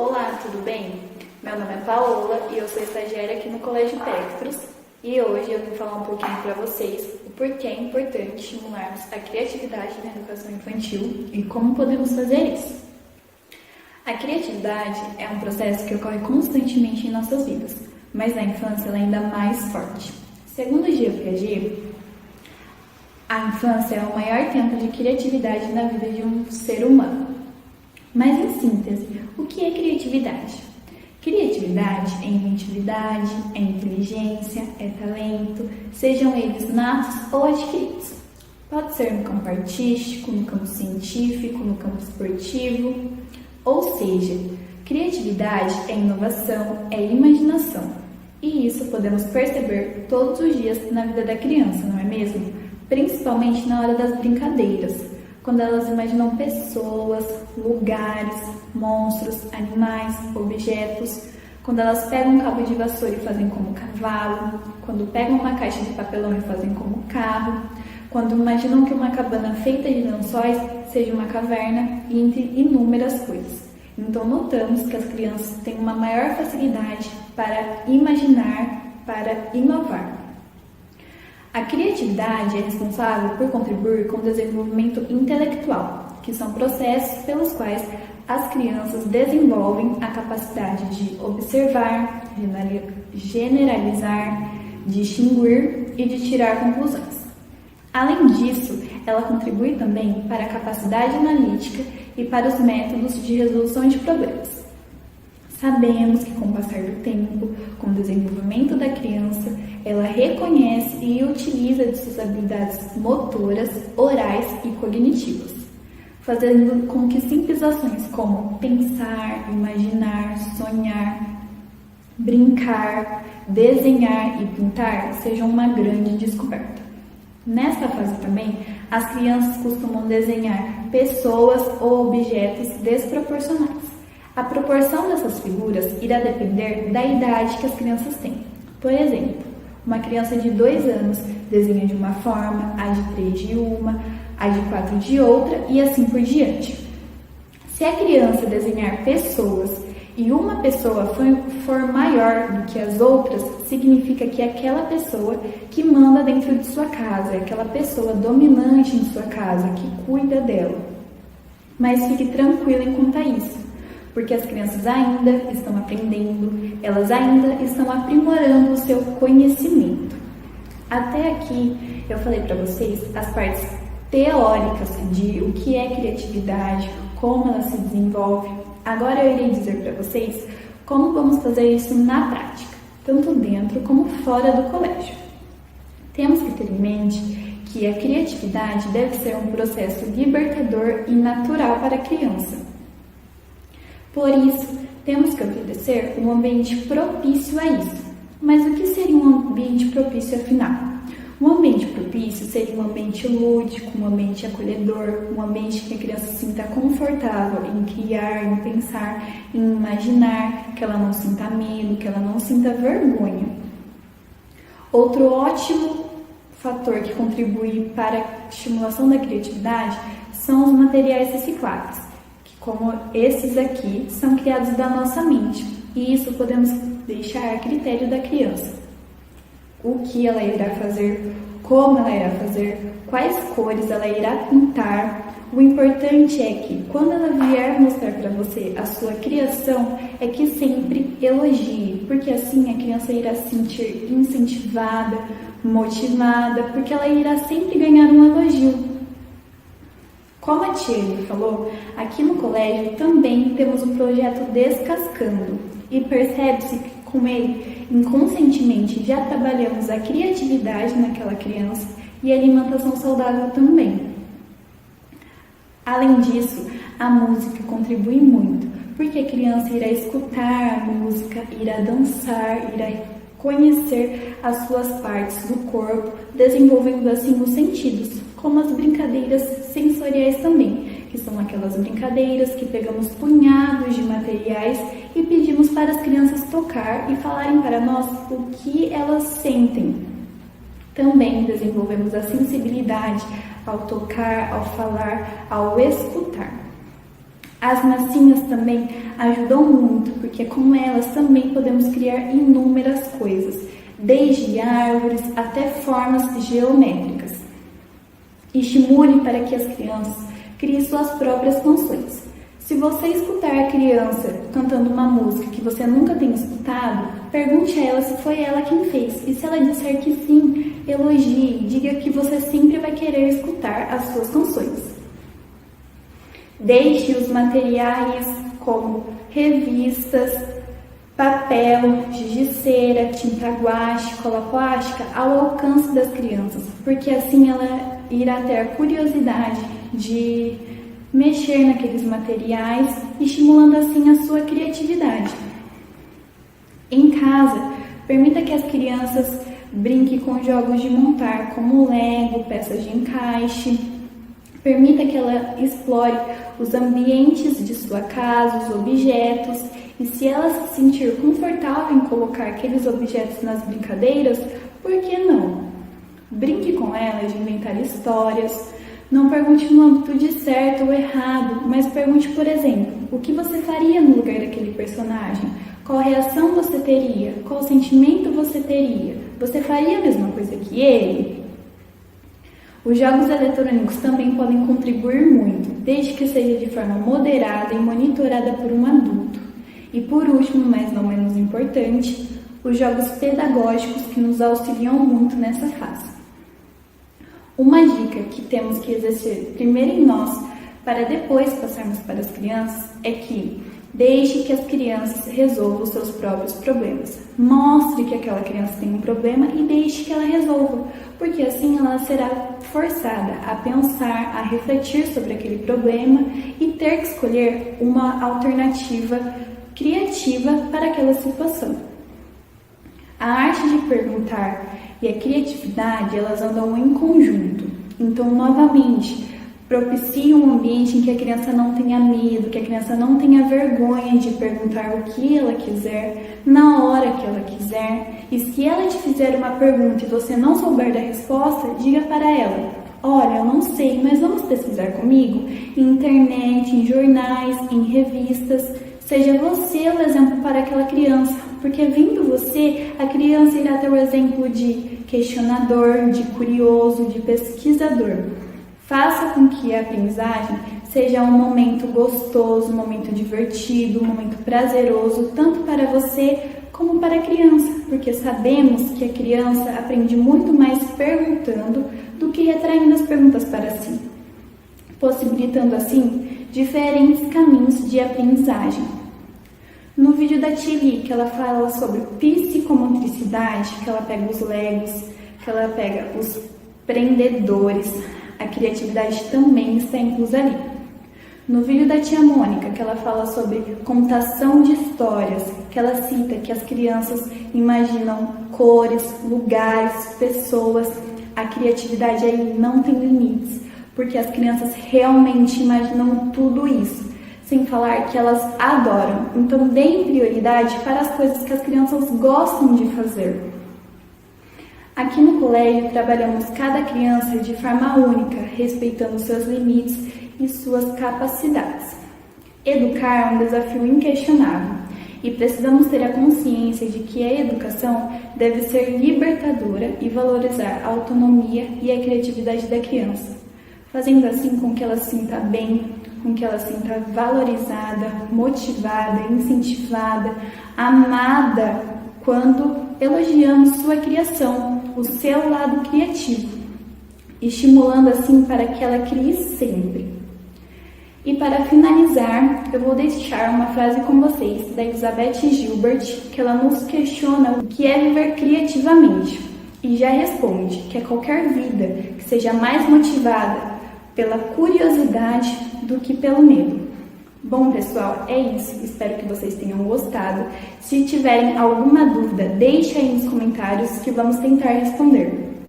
Olá, tudo bem? Meu nome é Paola e eu sou estagiária aqui no Colégio Pectros e hoje eu vim falar um pouquinho para vocês o porquê é importante estimularmos a criatividade na educação infantil e como podemos fazer isso. A criatividade é um processo que ocorre constantemente em nossas vidas, mas na infância ela é ainda mais forte. Segundo o Gia Piaget, a infância é o maior tempo de criatividade na vida de um ser humano. Mas, em síntese, o que é criatividade? Criatividade é inventividade, é inteligência, é talento, sejam eles natos ou adquiridos. Pode ser no campo artístico, no campo científico, no campo esportivo. Ou seja, criatividade é inovação, é imaginação. E isso podemos perceber todos os dias na vida da criança, não é mesmo? Principalmente na hora das brincadeiras, quando elas imaginam pessoas, lugares, monstros, animais, objetos, quando elas pegam um cabo de vassoura e fazem como cavalo, quando pegam uma caixa de papelão e fazem como carro, quando imaginam que uma cabana feita de lençóis seja uma caverna e entre inúmeras coisas. Então notamos que as crianças têm uma maior facilidade para imaginar, para inovar. A criatividade é responsável por contribuir com o desenvolvimento intelectual, que são processos pelos quais as crianças desenvolvem a capacidade de observar, generalizar, distinguir e de tirar conclusões. Além disso, ela contribui também para a capacidade analítica e para os métodos de resolução de problemas. Sabemos que com o passar do tempo, com o desenvolvimento da criança, ela reconhece e utiliza de suas habilidades motoras, orais e cognitivas, fazendo com que simples ações como pensar, imaginar, sonhar, brincar, desenhar e pintar sejam uma grande descoberta. Nessa fase também, as crianças costumam desenhar pessoas ou objetos desproporcionais. A proporção dessas figuras irá depender da idade que as crianças têm. Por exemplo, uma criança de 2 anos desenha de uma forma, a de 3 de uma, a de 4 de outra e assim por diante. Se a criança desenhar pessoas e uma pessoa for maior do que as outras, significa que é aquela pessoa que manda dentro de sua casa, é aquela pessoa dominante em sua casa, que cuida dela. Mas fique tranquila quanto a isso, porque as crianças ainda estão aprendendo, elas ainda estão aprimorando o seu conhecimento. Até aqui eu falei para vocês as partes teóricas de o que é criatividade, como ela se desenvolve. Agora eu irei dizer para vocês como vamos fazer isso na prática, tanto dentro como fora do colégio. Temos que ter em mente que a criatividade deve ser um processo libertador e natural para a criança. Por isso, temos que oferecer um ambiente propício a isso. Mas o que seria um ambiente propício afinal? Um ambiente propício seria um ambiente lúdico, um ambiente acolhedor, um ambiente que a criança se sinta confortável em criar, em pensar, em imaginar, que ela não sinta medo, que ela não sinta vergonha. Outro ótimo fator que contribui para a estimulação da criatividade são os materiais recicláveis, como esses aqui são criados da nossa mente, e isso podemos deixar a critério da criança. O que ela irá fazer, como ela irá fazer, quais cores ela irá pintar. O importante é que, quando ela vier mostrar para você a sua criação, é que sempre elogie, porque assim a criança irá se sentir incentivada, motivada, porque ela irá sempre ganhar um elogio. Como a tia falou, aqui no colégio também temos o projeto Descascando e percebe-se que com ele, inconscientemente, já trabalhamos a criatividade naquela criança e a alimentação saudável também. Além disso, a música contribui muito, porque a criança irá escutar a música, irá dançar, irá conhecer as suas partes do corpo, desenvolvendo assim os sentidos, como as brincadeiras sensoriais também, que são aquelas brincadeiras que pegamos punhados de materiais e pedimos para as crianças tocar e falarem para nós o que elas sentem. Também desenvolvemos a sensibilidade ao tocar, ao falar, ao escutar. As massinhas também ajudam muito, porque com elas também podemos criar inúmeras coisas, desde árvores até formas geométricas. Estimule para que as crianças criem suas próprias canções. Se você escutar a criança cantando uma música que você nunca tem escutado, pergunte a ela se foi ela quem fez. E se ela disser que sim, elogie e diga que você sempre vai querer escutar as suas canções. Deixe os materiais como revistas, papel, giz de cera, tinta guache, cola plástica ao alcance das crianças, porque assim ela irá ter a curiosidade de mexer naqueles materiais, estimulando assim a sua criatividade. Em casa, permita que as crianças brinquem com jogos de montar, como Lego, peças de encaixe. Permita que ela explore os ambientes de sua casa, os objetos, e se ela se sentir confortável em colocar aqueles objetos nas brincadeiras, por que não? Brinque com ela de inventar histórias. Não pergunte no âmbito de certo ou errado, mas pergunte, por exemplo, o que você faria no lugar daquele personagem? Qual reação você teria? Qual sentimento você teria? Você faria a mesma coisa que ele? Os jogos eletrônicos também podem contribuir muito, desde que seja de forma moderada e monitorada por um adulto. E por último, mas não menos importante, os jogos pedagógicos que nos auxiliam muito nessa fase. Uma dica que temos que exercer primeiro em nós, para depois passarmos para as crianças, é que deixe que as crianças resolvam os seus próprios problemas. Mostre que aquela criança tem um problema e deixe que ela resolva, porque assim ela será forçada a pensar, a refletir sobre aquele problema e ter que escolher uma alternativa criativa para aquela situação. A arte de perguntar e a criatividade, elas andam em conjunto. Então, novamente, propicie um ambiente em que a criança não tenha medo, que a criança não tenha vergonha de perguntar o que ela quiser, na hora que ela quiser. E se ela te fizer uma pergunta e você não souber da resposta, diga para ela: olha, eu não sei, mas vamos pesquisar comigo? Em internet, em jornais, em revistas. Seja você o exemplo para aquela criança, porque vendo você, a criança irá ter o exemplo de questionador, de curioso, de pesquisador. Faça com que a aprendizagem seja um momento gostoso, um momento divertido, um momento prazeroso, tanto para você como para a criança, porque sabemos que a criança aprende muito mais perguntando do que retraindo as perguntas para si, possibilitando assim diferentes caminhos de aprendizagem. No vídeo da Tilly, que ela fala sobre psicomotricidade, que ela pega os legos, que ela pega os prendedores, a criatividade também está inclusa ali. No vídeo da tia Mônica, que ela fala sobre contação de histórias, que ela cita que as crianças imaginam cores, lugares, pessoas, a criatividade aí não tem limites, porque as crianças realmente imaginam tudo isso, sem falar que elas adoram. Então, deem prioridade para as coisas que as crianças gostam de fazer. Aqui no colégio, trabalhamos cada criança de forma única, respeitando seus limites e suas capacidades. Educar é um desafio inquestionável e precisamos ter a consciência de que a educação deve ser libertadora e valorizar a autonomia e a criatividade da criança, fazendo assim com que ela se sinta bem, com que ela se sinta valorizada, motivada, incentivada, amada, quando elogiamos sua criação, o seu lado criativo, estimulando assim para que ela crie sempre. E para finalizar, eu vou deixar uma frase com vocês, da Elizabeth Gilbert, que ela nos questiona o que é viver criativamente. E já responde que é qualquer vida que seja mais motivada pela curiosidade do que pelo medo. Bom, pessoal, é isso. Espero que vocês tenham gostado. Se tiverem alguma dúvida, deixe aí nos comentários que vamos tentar responder.